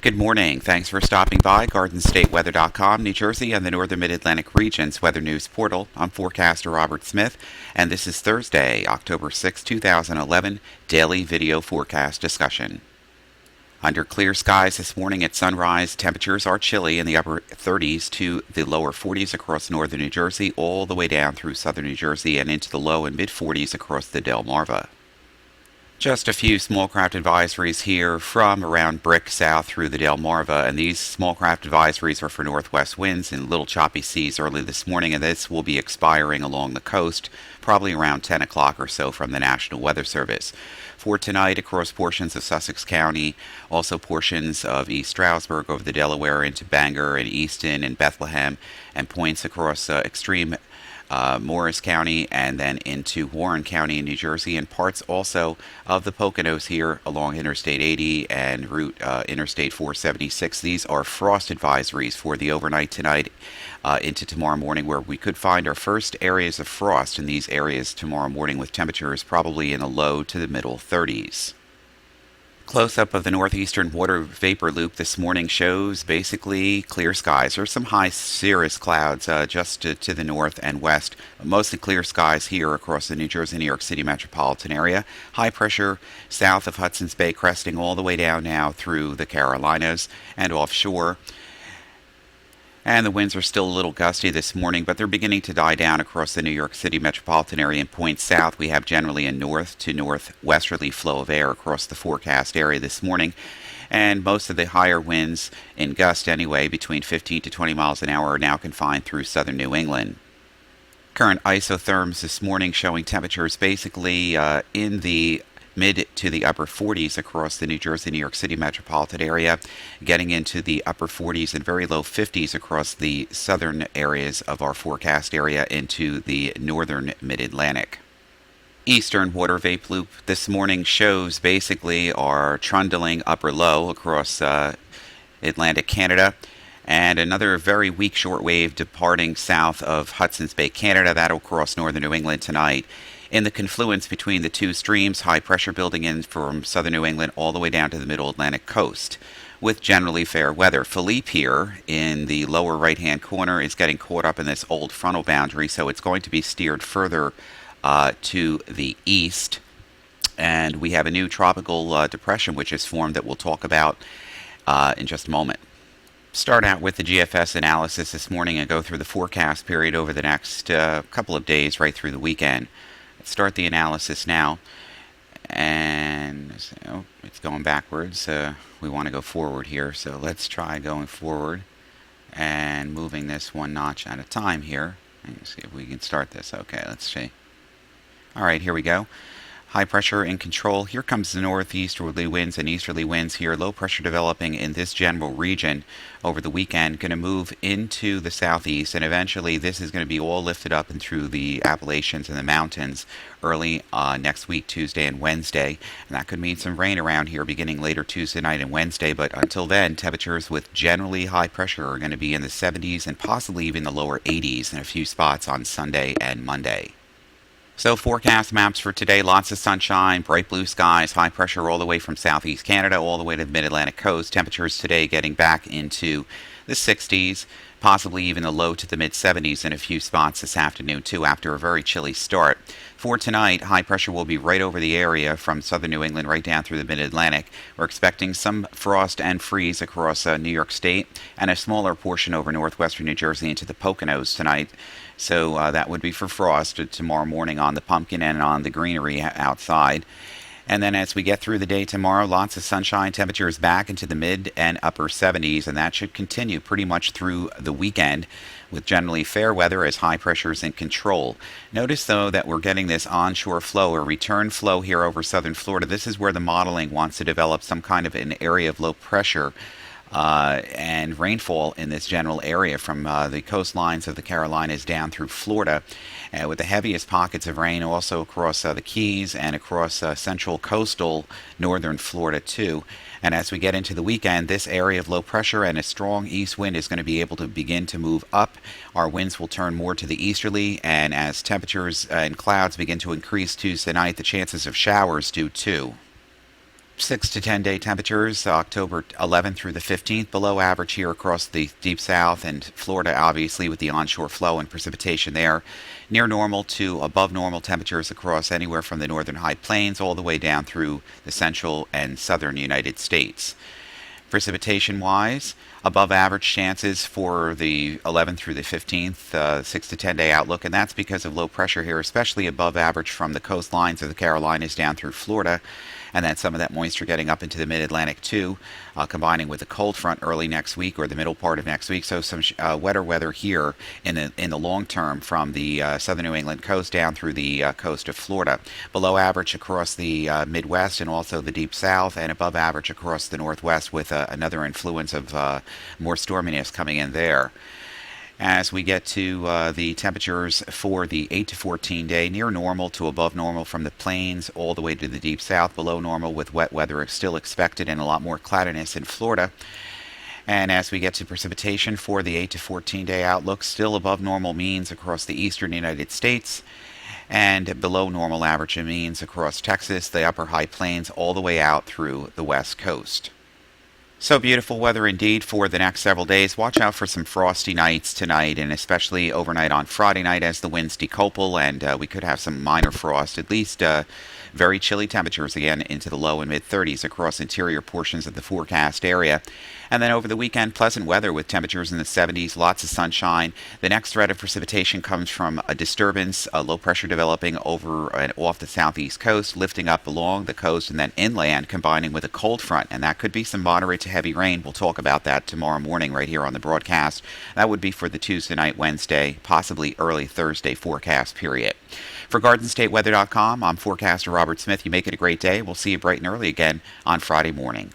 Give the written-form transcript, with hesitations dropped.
Good morning. Thanks for stopping by GardenStateWeather.com, New Jersey, and the Northern Mid-Atlantic region's weather news portal. I'm forecaster Robert Smith, and this is Thursday, October 6, 2011, daily video forecast discussion. Under clear skies this morning at sunrise, temperatures are chilly in the upper 30s to the lower 40s across northern New Jersey, all the way down through southern New Jersey and into the low and mid 40s across the Delmarva. Just a few small craft advisories here from around Brick south through the Delmarva, and these small craft advisories are for northwest winds and little choppy seas early this morning, and this will be expiring along the coast probably around 10 o'clock or so from the National Weather Service. For tonight, across portions of Sussex County, also portions of East Stroudsburg over the Delaware into Bangor and Easton and Bethlehem, and points across extreme Morris County and then into Warren County in New Jersey, and parts also of the Poconos here along Interstate 80 and Route Interstate 476. These are frost advisories for the overnight tonight into tomorrow morning, where we could find our first areas of frost in these areas tomorrow morning, with temperatures probably in the low to the middle 30s. Close-up of the northeastern water vapor loop this morning shows basically clear skies. There's some high cirrus clouds just to the north and west. Mostly clear skies here across the New Jersey, New York City metropolitan area. High pressure south of Hudson's Bay cresting all the way down now through the Carolinas and offshore. And the winds are still a little gusty this morning, but they're beginning to die down across the New York City metropolitan area. And points south, we have generally a north to northwesterly flow of air across the forecast area this morning. And most of the higher winds, in gust anyway, between 15 to 20 miles an hour, are now confined through southern New England. Current isotherms this morning showing temperatures basically in the mid to the upper 40s across the New Jersey, New York City metropolitan area, getting into the upper 40s and very low 50s across the southern areas of our forecast area into the northern mid-Atlantic. Eastern water vapor loop this morning shows basically our trundling upper low across Atlantic Canada, and another very weak shortwave departing south of Hudson's Bay, Canada. That'll cross northern New England tonight. In the confluence between the two streams, high pressure building in from southern New England all the way down to the middle Atlantic coast, with generally fair weather. Philippe here in the lower right-hand corner is getting caught up in this old frontal boundary, so it's going to be steered further to the east. And we have a new tropical depression which is formed that we'll talk about in just a moment. Start out with the GFS analysis this morning and go through the forecast period over the next couple of days right through the weekend. Start the analysis now, and it's going backwards. We want to go forward here, so let's try going forward and moving this one notch at a time here. Let's see if we can start this. Okay, let's see. All right, here we go. High pressure in control. Here comes the northeasterly winds and easterly winds here. Low pressure developing in this general region over the weekend. Going to move into the southeast, and eventually this is going to be all lifted up and through the Appalachians and the mountains early next week, Tuesday and Wednesday. And that could mean some rain around here beginning later Tuesday night and Wednesday. But until then, temperatures with generally high pressure are going to be in the 70s and possibly even the lower 80s in a few spots on Sunday and Monday. So forecast maps for today: lots of sunshine, bright blue skies, high pressure all the way from southeast Canada all the way to the mid-Atlantic coast. Temperatures today getting back into the 60s, possibly even the low to the mid-70s in a few spots this afternoon too, after a very chilly start. For tonight, high pressure will be right over the area from southern New England right down through the mid-Atlantic. We're expecting some frost and freeze across New York State, and a smaller portion over northwestern New Jersey into the Poconos tonight. So that would be for frost tomorrow morning on the pumpkin and on the greenery outside. And then as we get through the day tomorrow, lots of sunshine, temperatures back into the mid and upper 70s, and that should continue pretty much through the weekend with generally fair weather as high pressure is in control. Notice, though, that we're getting this onshore flow or return flow here over southern Florida. This is where the modeling wants to develop some kind of an area of low pressure and rainfall in this general area from the coastlines of the Carolinas down through Florida, with the heaviest pockets of rain also across the Keys and across central coastal northern Florida too. And as we get into the weekend, this area of low pressure and a strong east wind is going to be able to begin to move up. Our winds will turn more to the easterly, and as temperatures and clouds begin to increase Tuesday night, the chances of showers do too. 6 to 10 day temperatures, October 11th through the 15th, below average here across the deep south and Florida, obviously, with the onshore flow and precipitation there. Near normal to above normal temperatures across anywhere from the northern high plains all the way down through the central and southern United States. Precipitation wise, above average chances for the 11th through the 15th, 6 to 10 day outlook, and that's because of low pressure here, especially above average from the coastlines of the Carolinas down through Florida, and then some of that moisture getting up into the mid-Atlantic too, combining with the cold front early next week or the middle part of next week. So some wetter weather here in the long term from the southern New England coast down through the coast of Florida. Below average across the Midwest and also the deep south, and above average across the Northwest with another influence of more storminess coming in there. As we get to the temperatures for the 8 to 14 day, near normal to above normal from the plains all the way to the deep south, below normal with wet weather still expected and a lot more cloudiness in Florida. And as we get to precipitation for the 8 to 14 day outlook, still above normal means across the eastern United States and below normal average means across Texas, the upper high plains, all the way out through the west coast. So beautiful weather indeed for the next several days. Watch out for some frosty nights tonight and especially overnight on Friday night as the winds decouple, and we could have some minor frost, at least very chilly temperatures again into the low and mid 30s across interior portions of the forecast area. And then over the weekend, pleasant weather with temperatures in the 70s, lots of sunshine. The next threat of precipitation comes from a disturbance, a low pressure developing over and off the southeast coast, lifting up along the coast and then inland, combining with a cold front. And that could be some moderate to heavy rain. We'll talk about that tomorrow morning right here on the broadcast. That would be for the Tuesday night, Wednesday, possibly early Thursday forecast period. For GardenStateWeather.com, I'm forecaster Robert Smith. You make it a great day. We'll see you bright and early again on Friday morning.